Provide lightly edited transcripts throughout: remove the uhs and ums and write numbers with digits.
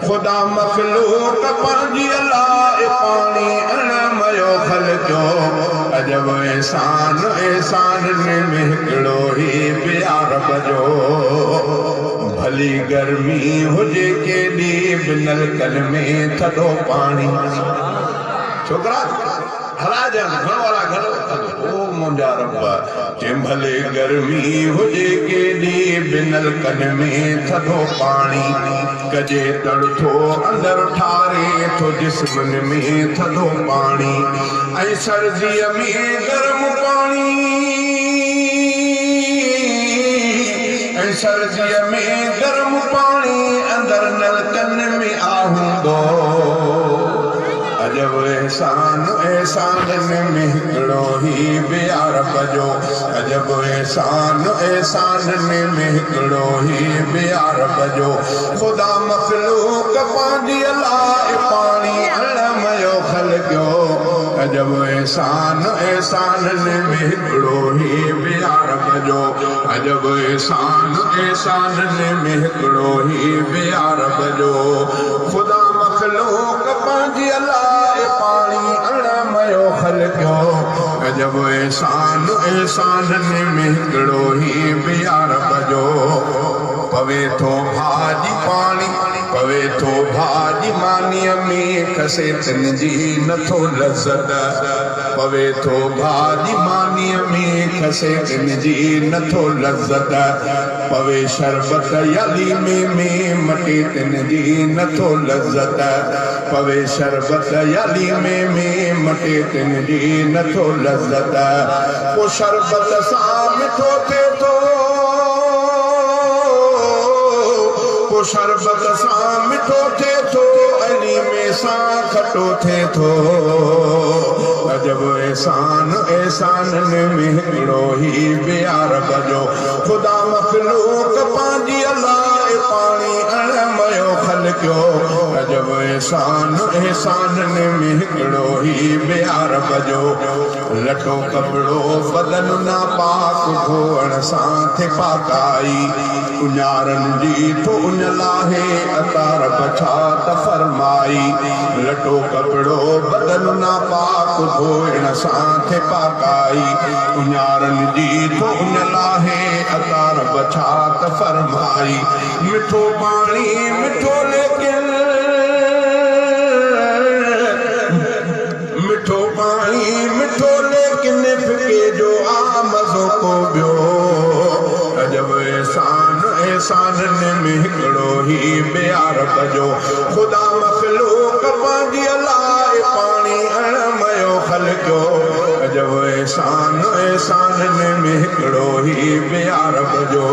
खुदा मखलूक पंहिंजी अलाह पाणी अणमयो ख़लक़ियो अजब एहसान एहसाननि में हिकिड़ो ई प्यार बजो भली गर्मी हुजे केॾी बि नलकनि में थधो पाणी छोकरा हराजन घणो वारा घणो ओ मुंहिंजा रब जे भले गर्मी हुजे केॾी बि नलकनि में थधो पाणी कजे तड़थो अंदर ठारे थो जिस्मनि में थधो पाणी ऐं सर्दीअ में गरम पाणी ऐं सर्दीअ में गरम पाणी अंदर नलकनि में आहूंदो अजब एहसान एहसाननि में हिकिड़ो ई प्यार बजो अजब एहसान एहसाननि में हिकिड़ो ई प्यार बजो खुदा मखलूक पंहिंजी अलाह पाणी अणमयो ख़लक़ियो अजब एहसान एहसाननि में हिकिड़ो ई प्यार बजो अजब एहसान एहसाननि में हिकिड़ो ई प्यार बजो खुदा मखलूक पंहिंजी अलाह पाणी अणमयो ख़लक़ियो अजब एहसान एहसाननि में हिकिड़ो ई प्यार बजो पवे थो भाॼी पाणी पवे थो भाॼी मानीअ में खसे तिन जी नथो लज़त पवे थो भाॼी मानीअ में खसे तिन जी नथो लज़त पवे शरबत याली में मटे तिन जी नथो लज़त पवे शरबत याली में मटे तिन जी नथो लज़त पोइ शरबत सां मिठो थिए थो पोइ शरबत सां मिठो थिए थो अली में सां खटो थिए थो अजब एहसान एहसाननि में हिकिड़ो ई प्यार बजो खुदा मखलूक पंहिंजी अलाह पाणी अणमयो ख़लक़ियो अजब एहसान एहसाननि में हिकिड़ो ई प्यार बजो लटो कपिड़ो बदन ना पाक धोअण सां थे पाकाई उञारनि जी थो उञ लाहे अतार बछा त फरमाई लटो कपिड़ो बदन ना पाक धोइण सां थे पाकाई उञारनि जी थो उञ लाहे अतार बछा त फरमाई मिठो पाणी मिठो लेकिन मिठो पाणी मिठो लेकिन फिके जो आ मज़ो को ॿियो अजब एहसान एहसाननि में हिकिड़ो ई प्यार बजो खुदा मखलूक पंहिंजी अलाह पाणी अणमयो ख़लक़ियो अजब एहसान एहसाननि में हिकिड़ो ई प्यार बजो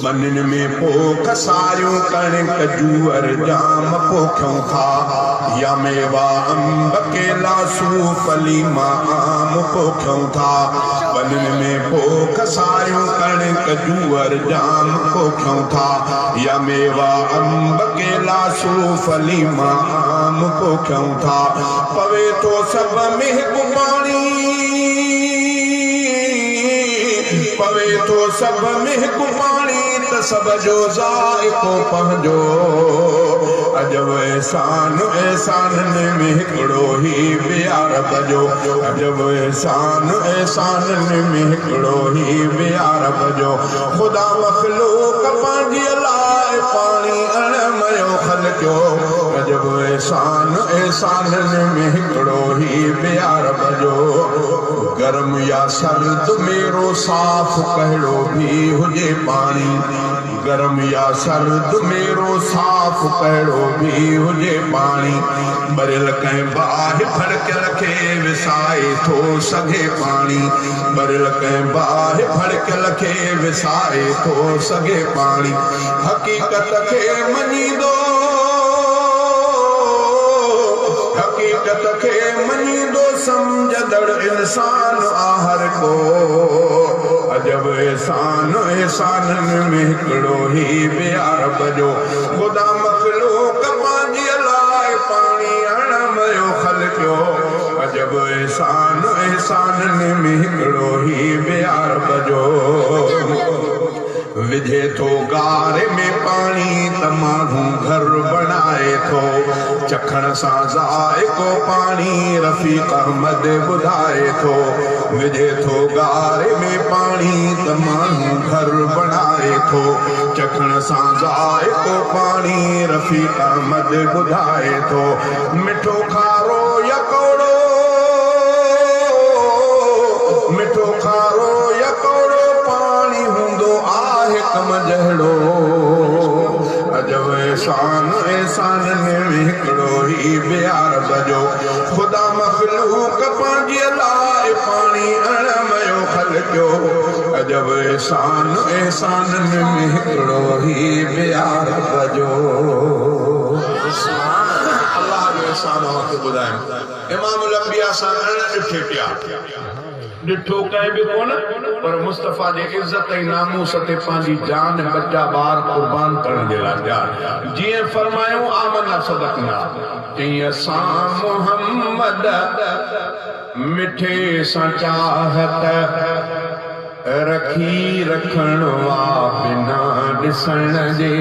बननि में पोख सारियूं कणिक जूअर जाम पोखियूं था या मेवा अंब केला सूफ़ लीमा आम पोखियूं था बननि में पोख सारियूं कणिक जूअर जाम पोखियूं था या मेवा अंब केला सूफ़ लीमा आम पोखियूं था पवे थो सभ में पाणी पवे थो सभ में पाणी त सभ जो ज़ाइक़ो पंहिंजो अजब एहसान एहसाननि में हिकिड़ो ई प्यार बजो अजब एहसान एहसाननि में हिकिड़ो ई प्यार बजो खुदा मखलूक पंहिंजी अलाह पाणी अणमयो ख़लक़ियो अजब एहसान एहसाननि में हिकिड़ो ई प्यार बजो गरम या सर्द मेरो साफ़ कहिड़ो भी हुजे पाणी गरम या सर्द मेरो साफ़ कहिड़ो भी हुजे पाणी बरियल कंहिं बाहि फड़कियल खे विसाए थो सघे पाणी बरियल कंहिं बाहि फड़कियल खे विसाए थो सघे पाणी हक़ीक़त खे मञींदो हक़ीक़त खे मञींदो सम्झदड़ इंसान आहर को अजब एहसान एहसाननि में हिकिड़ो ई प्यार बजो खुदा मखलूक पंहिंजी अलाह पाणी अणमयो ख़लक़ियो अजब एहसान एहसाननि में हिकिड़ो ई प्यार बजो विझे थो गारे में पानी त माण्हू घर बणाए थो चखण सां ज़ाइको पानी रफ़ीक अहमद ॿुधाए थो विझे थो गारे में पानी त माण्हू घर बणाए थो चखण सां ज़ाइको पानी रफ़ीक अहमद ॿुधाए थो मिठो खारो या कौड़ो मिठो खारो या कौड़ो पानी हूंदो आहे कम जहिड़ो अजब एहसान में हिकिड़ो ई प्यार बजो ख़ुदा मख़लूक पंहिंजे लाइ पाणी अणमयो ख़लक़ियो अजब एहसान में हिकिड़ो ई प्यार बजो अल्लाह जो एहसान खे ॿुधायूं इमामुल अंबिया सां अण ॾिठे पिया ॾिठो कंहिं बि कोन पर मुस्तफ़ा जे इज़त ऐं नामूस ते पंहिंजी जान बच्चा ॿार क़ुर्बान करण जे लाइ तयार जीअं फरमायूं आमना सदकना तीअं असां मुहम्मद मिठे सां चाहत रखी रखण वा बिना ॾिसण जे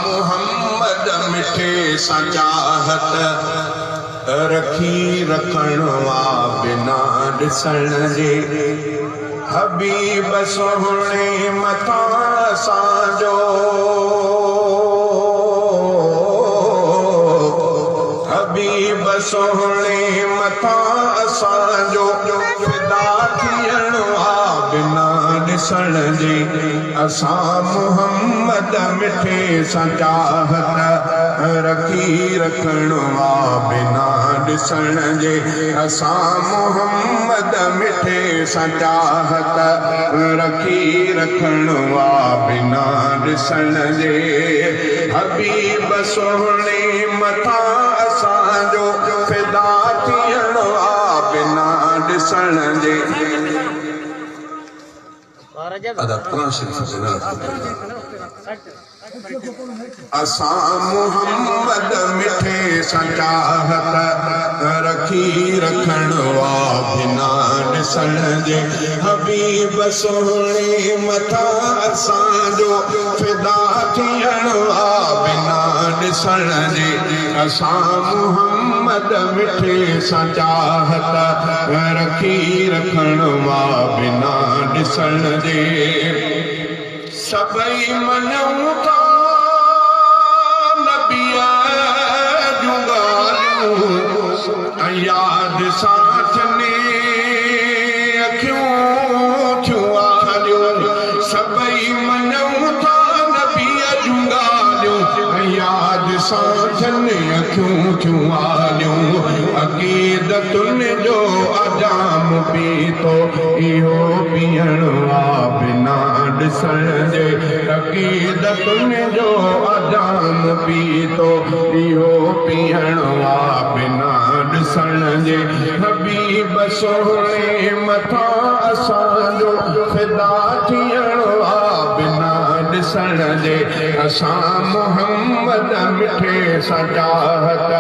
मुहम्मद मिठे सां चाहत रखी रखण वा बिना ॾिसण जे हबीब सोहणे मथां असांजो हबीब सोहणे मथां असांजो फिदा थियण वा बिना ॾिसण जे असां मुहम्मद मिठे सां चाहत रखी रखण वा बिना ॾिसण जे असां मुहम्मद मिठे सां चाहत रखी रखण वा बिना ॾिसण जे हबीब सोहणे मथां असांजो फिदा थियण वा बिना ॾिसण जे असां मुहम्मद मिठे सां चाहत रखी रखण वा बिना ॾिसण जे हबीब सोहणे मथां असांजो फिदा थियण वा बिना ॾिसण जे असां मुहम्मद मिठे सां चाहत रखी रखण वा बिना ॾिसण जे सभई मञूं था नबीअ जूं ॻाल्हियूं यादि सां छने अखियूं थियूं आलियूं सभई मञूं था नबीअ जूं ॻाल्हियूं यादि सां छने अखियूं थियूं आलियूं अक़ीदतुनि जो अजाम पीतो इहो पीअण वा बिना ॾिसण जे अक़ीदतुनि जो अजाम पीतो इहो पीअण वा बिना ॾिसण जे हबीब सोहणे मथां असांजो फिदा थियण वा बिना ॾिसण जे असां मुहम्मद मिठे सां चाहत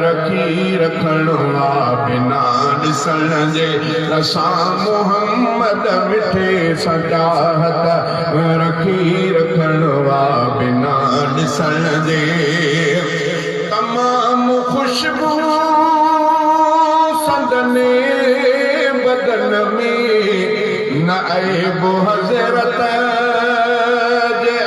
रखी रखण वा बिना ॾिसण जे असां मुहम्मद मिठे सां चाहत रखी रखण वा बिना ॾिसण जे तमामु ख़ुशबू संदने बदन में न ऐब हज़रत जे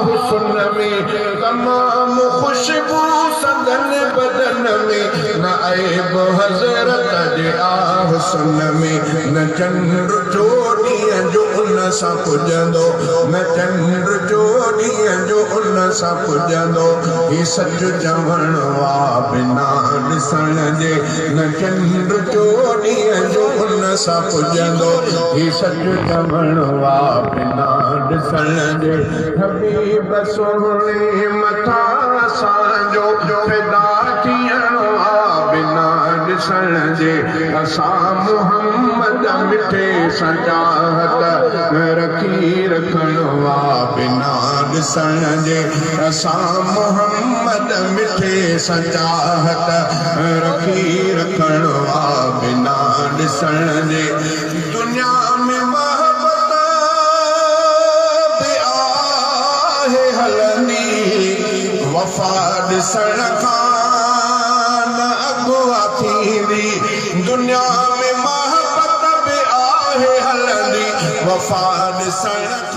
हुस्न में तमामु ख़ुशबू संदन बदन में न ऐब हज़रत जे हुस्न में न चंद्र जो ॾींहं जो उन सां पुॼंदो न चंद्र जो ॾींहं जो उन सां पुॼंदो ही सच चवण वा बिना ॾिसण जे न चंद्र जो ॾींहं जो उन सां पुॼंदो ही सच चवण वा बिना ॾिसण जे हबीब सोहणे मथां असांजो फिदा थियण वा बिना ॾिसण जे असां मुहम्मद मिठे सां चाहत रखी रखणो आहे बिना ॾिसण जे असां मुहम्मद मिठे सां चाहत रखी रखणो आहे बिना ॾिसण जे दुनिया में मोहब्बत बि आहे हलंदी वफ़ा ॾिसण खां न अॻुवा थींदी दुनिया में मोहब्बत बि आहे हलंदी वफ़ा ॾिसण